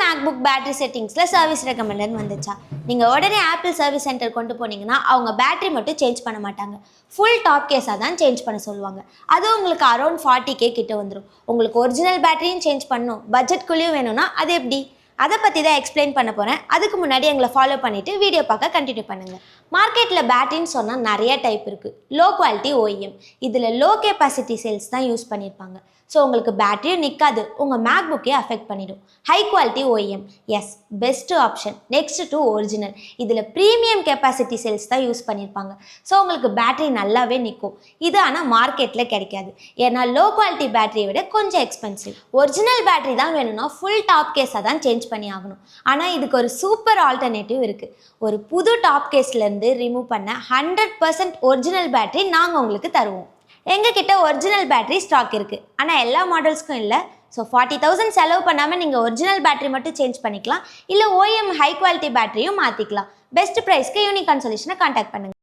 MacBook battery செட்டிங்ஸில் service ரெக்கமெண்டட்னு வந்துச்சா? நீங்கள் உடனே ஆப்பிள் சர்வீஸ் சென்டர் கொண்டு போனீங்கன்னா அவங்க பேட்டரி மட்டும் சேஞ்ச் பண்ண மாட்டாங்க, ஃபுல் டாப் கேஸாக தான் சேஞ்ச் பண்ண சொல்லுவாங்க. அது உங்களுக்கு அரௌண்ட் 40K கிட்ட வந்துடும். உங்களுக்கு ஒரிஜினல் பேட்டரியும் சேஞ்ச் பண்ணணும், பட்ஜெட்குள்ளேயும் வேணும்னா அது எப்படி? அதை பற்றி தான் எக்ஸ்பிளைன் பண்ண போகிறேன். அதுக்கு முன்னாடி எங்களை ஃபாலோ பண்ணிவிட்டு வீடியோ பார்க்க கண்டினியூ பண்ணுங்கள். மார்க்கெட்டில் பேட்டரின்னு சொன்னால் நிறைய டைப் இருக்குது. லோ குவாலிட்டி OEM, இதில் லோ கெப்பாசிட்டி செல்ஸ் தான் யூஸ் பண்ணியிருப்பாங்க. ஸோ உங்களுக்கு பேட்டரியும் நிற்காது, உங்கள் மேக்புக்கே அஃபெக்ட் பண்ணிடும். High quality OEM, yes, best option. Next to original, இதில் ப்ரீமியம் கெப்பாசிட்டி செல்ஸ் தான் யூஸ் பண்ணியிருப்பாங்க. ஸோ உங்களுக்கு பேட்டரி நல்லாவே நிற்கும். இது ஆனால் மார்க்கெட்டில் கிடைக்காது, ஏன்னா லோ குவாலிட்டி பேட்டரியை விட கொஞ்சம் எக்ஸ்பென்சிவ். ஒரிஜினல் பேட்டரி தான் வேணும்னா ஃபுல் டாப் கேஸாக தான் சேஞ்ச் பண்ணி ஆகணும். ஆனால் இதுக்கு ஒரு சூப்பர் ஆல்டர்னேட்டிவ் இருக்குது. ஒரு புது டாப் கேஸ்லேருந்து ரிமூவ் பண்ண 100% ஒரிஜினல் பேட்டரி நாங்கள் உங்களுக்கு தருவோம். எங்ககிட்ட ஒரிஜினல் பேட்டரி ஸ்டாக் இருக்குது, ஆனால் எல்லா மாடல்ஸ்க்கும் இல்லை. ஸோ 40,000 செலவு பண்ணாமல் நீங்கள் ஒரிஜினல் பேட்டரி மட்டும் சேஞ்ச் பண்ணிக்கலாம், இல்லை OEM ஹை குவாலிட்டி பேட்டரியும் மாற்றிக்கலாம். பெஸ்ட் ப்ரைஸ்க்கு யூனிகான் சொல்யூஷனை கான்டாக்ட் பண்ணுங்கள்.